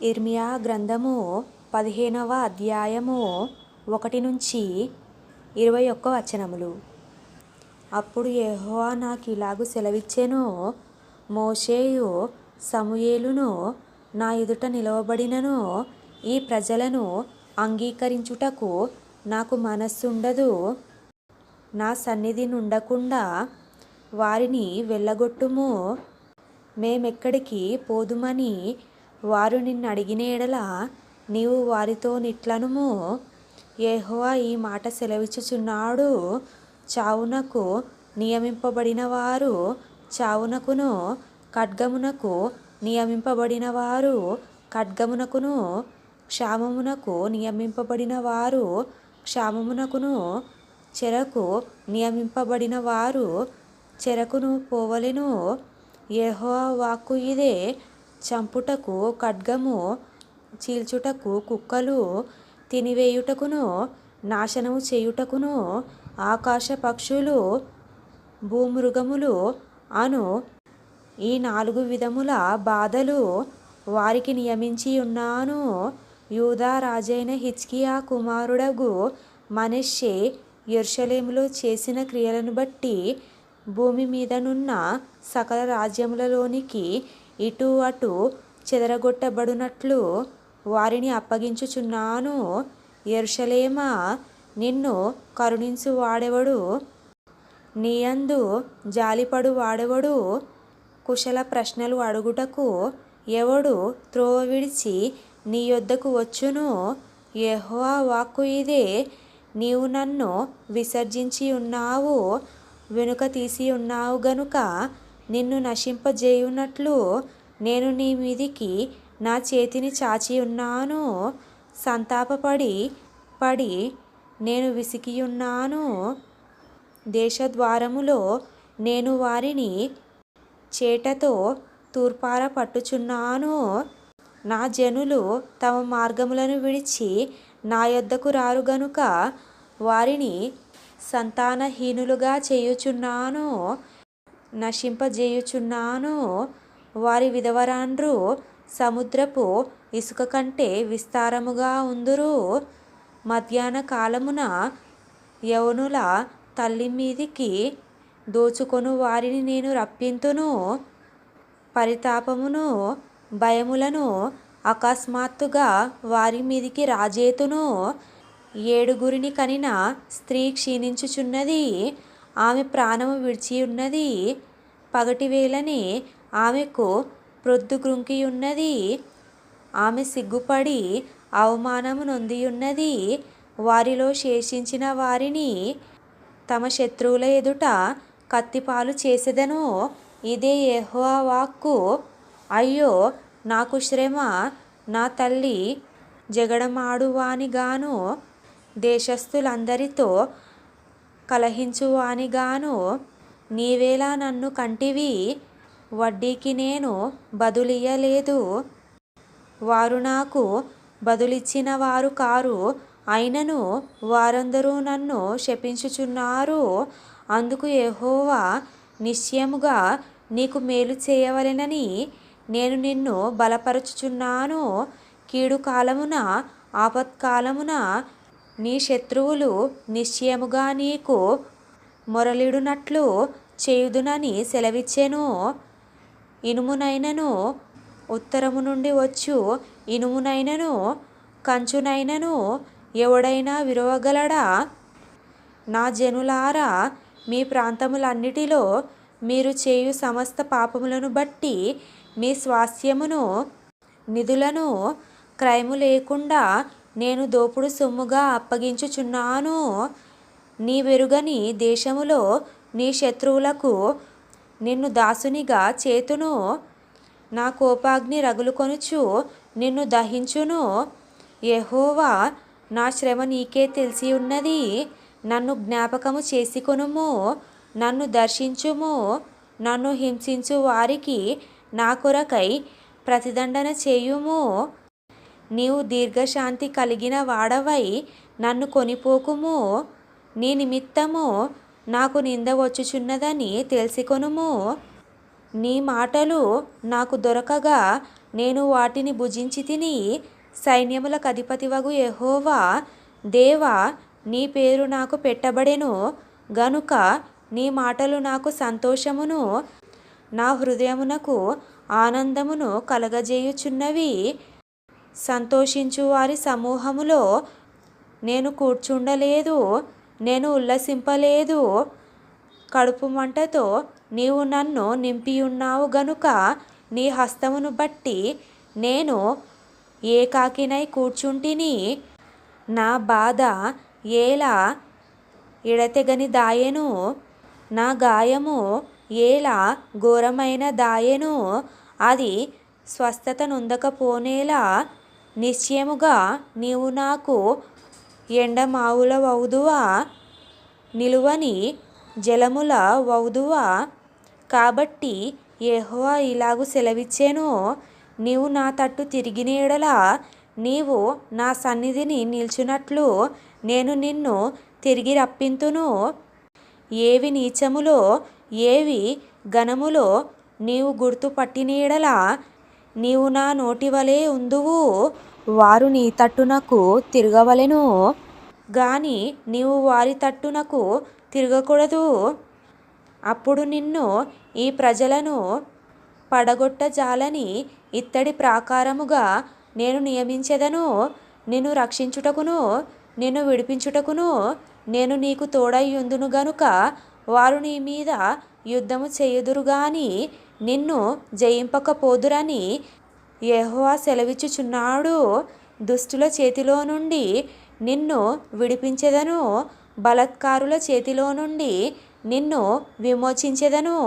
ఇర్మియా గ్రంథము 15వ అధ్యాయము 1-21 వచనములు. అప్పుడు యెహోవా నాకిలాగు సెలవిచ్చెను, మోషేయు సమూయేలును నా ఎదుట నిలవబడినను ఈ ప్రజలను అంగీకరించుటకు నాకు మనస్సుండదు. నా సన్నిధి నుండకుండా వారిని వెళ్ళగొట్టుము. మేమెక్కడికి పోదుమని వారు నిన్నడిగిన యెడల నీవు వారితో నిట్లనుము, యెహోవా ఈ మాట సెలవిచ్చుచున్నాడు, చావునకు నియమింపబడిన వారు చావునకును, ఖడ్గమునకు నియమింపబడిన వారు ఖడ్గమునకును, క్షామమునకు నియమింపబడిన వారు క్షామమునకును, చెరకు నియమింపబడిన వారు చెరకును పోవలెను. యెహోవా వాక్కు ఇదే. చంపుటకు ఖడ్గము, చీల్చుటకు కుక్కలు, తినివేయుటకును నాశనము చేయుటకును ఆకాశ పక్షులు, భూమృగములు అను ఈ 4 విధముల బాధలు వారికి నియమించి ఉన్నాను. యూదా రాజైన హిజ్కియా కుమారుడగు మనష్షే యెరూషలేములో చేసిన క్రియలను బట్టి భూమి మీదనున్న సకల రాజ్యములలోనికి ఇటు అటు చెదరగొట్టబడునట్లు వారిని అప్పగించుచున్నాను. యెరూషలేమా, నిన్ను కరుణించు వాడెవడు? నీయందు జాలిపడు వాడెవడు? కుశల ప్రశ్నలు అడుగుటకు ఎవడు త్రోవ విడిచి నీ యొద్దకు వచ్చును? యెహోవా వాక్కు ఇదే. నీవు నన్ను విసర్జించి ఉన్నావు, వెనుక తీసి ఉన్నావు గనుక నిన్ను నశింపజేయునట్లు నేను నీ మీదికి నా చేతిని చాచి ఉన్నాను. సంతాపపడి నేను విసికియున్నాను. దేశద్వారములో నేను వారిని చేటతో తూర్పార పట్టుచున్నాను. నా జనులు తమ మార్గములను విడిచి నా యొద్దకు రారు గనుక వారిని సంతానహీనులుగా చేయుచున్నాను, నశింపజేయుచున్నాను. వారి విధవరాండ్రు సముద్రపు ఇసుక కంటే విస్తారముగా ఉందురు. మధ్యాహ్న కాలమున యవ్వనుల తల్లి మీదికి దోచుకొను వారిని నేను రప్పింతును. పరితాపమును భయములను అకస్మాత్తుగా వారి మీదికి రాజేతును. 7 కనిన స్త్రీ క్షీణించుచున్నది, ఆమె ప్రాణము విడిచియున్నది. పగటివేళనే ఆమెకు ప్రొద్దు కృంకియున్నది, ఆమె సిగ్గుపడి అవమానము నొందియున్నది. వారిలో శేషించిన వారిని తమ శత్రువుల ఎదుట కత్తిపాలు చేసెదను. ఇదే యెహోవా వాక్కు. అయ్యో నాకు శ్రమ! నా తల్లి జగడమాడువానిగాను, దేశస్థులందరితో కలహించువానిగాను నీవేలా నన్ను కంటివి? వడ్డీకి నేను బదులియ్యలేదు, వారు నాకు బదులిచ్చిన వారు కారు. అయినను వారందరూ నన్ను శపించుచున్నారు. అందుకు యెహోవా, నిశ్చయముగా నీకు మేలు చేయవలెనని నేను నిన్ను బలపరచుచున్నాను. కీడు కాలమున ఆపత్కాలమున నీ శత్రువులు నిశ్చయముగా నీకు మొరలిడునట్లు చేయుదునని సెలవిచ్చెను. ఇనుమునైనను, ఉత్తరము నుండి వచ్చు ఇనుమునైనను, కంచునైనను ఎవడైనా విరువగలడా? నా జనులారా, మీ ప్రాంతములన్నిటిలో మీరు చేయు సమస్త పాపములను బట్టి మీ స్వాస్థ్యమును నిధులను క్రయము లేకుండా నేను దోపుడు సొమ్ముగా అప్పగించుచున్నాను. నీ వెరుగని దేశములో నీ శత్రువులకు నిన్ను దాసునిగా చేతును. నా కోపాగ్ని రగులుకొనుచు నిన్ను దహించును. యెహోవా, నా శ్రమ నీకే తెలిసియున్నది. నన్ను జ్ఞాపకము చేసుకొనుము, నన్ను దర్శించుము. నన్ను హింసించు వారికి నా కొరకై ప్రతిదండన చేయుము. నీవు దీర్ఘశాంతి కలిగిన వాడవై నన్ను కొనిపోకుము. నీ నిమిత్తము నాకు నింద వచ్చుచున్నదని తెలిసికొనుము. నీ మాటలు నాకు దొరకగా నేను వాటిని భుజించి తిని. సైన్యములకు అధిపతివగు యెహోవా దేవా, నీ పేరు నాకు పెట్టబడెను గనుక నీ మాటలు నాకు సంతోషమును, నా హృదయమునకు ఆనందమును కలగజేయుచున్నవి. సంతోషించు వారి సమూహములో నేను కూర్చుండలేదు, నేను ఉల్లసింపలేదు. కడుపు మంటతో నీవు నన్ను నింపియున్నావు గనుక నీ హస్తమును బట్టి నేను ఏకాకినై కూర్చుంటిని. నా బాధ ఏలా ఎడతెగని దాయెను, నా గాయము ఏలా ఘోరమైన దాయెను. అది స్వస్థత నొందకపోనేలా. నిశ్చయముగా నీవు నాకు ఎండమావుల వౌదువా, నిలువని జలముల వౌదువా. కాబట్టి యెహోవా ఇలాగు సెలవిచ్చెను, నీవు నా తట్టు తిరిగిన యెడల నీవు నా సన్నిధిని నిల్చునట్లు నేను నిన్ను తిరిగి రప్పింతును. ఏవి నీచములో ఏవి ఘనములో నీవు గుర్తు పట్టిన యెడల నీవు నా నోటివలే ఉందువు. వారు నీ తట్టునకు తిరగవలెను గాని నీవు వారి తట్టునకు తిరగకూడదు. అప్పుడు నిన్ను ఈ ప్రజలను పడగొట్టజాలని ఇత్తడి ప్రాకారముగా నేను నియమించెదను. నిన్ను రక్షించుటకును నిన్ను విడిపించుటకును నేను నీకు తోడై యుందును గనుక వారు నీ మీద యుద్ధము చేయుదురు గాని నిన్ను జయింపకపోదురని యెహోవా సెలవిచ్చుచున్నాడు. దుష్టుల చేతిలో నుండి నిన్ను విడిపించెదను, బలాత్కారుల చేతిలో నుండి నిన్ను విమోచించెదను.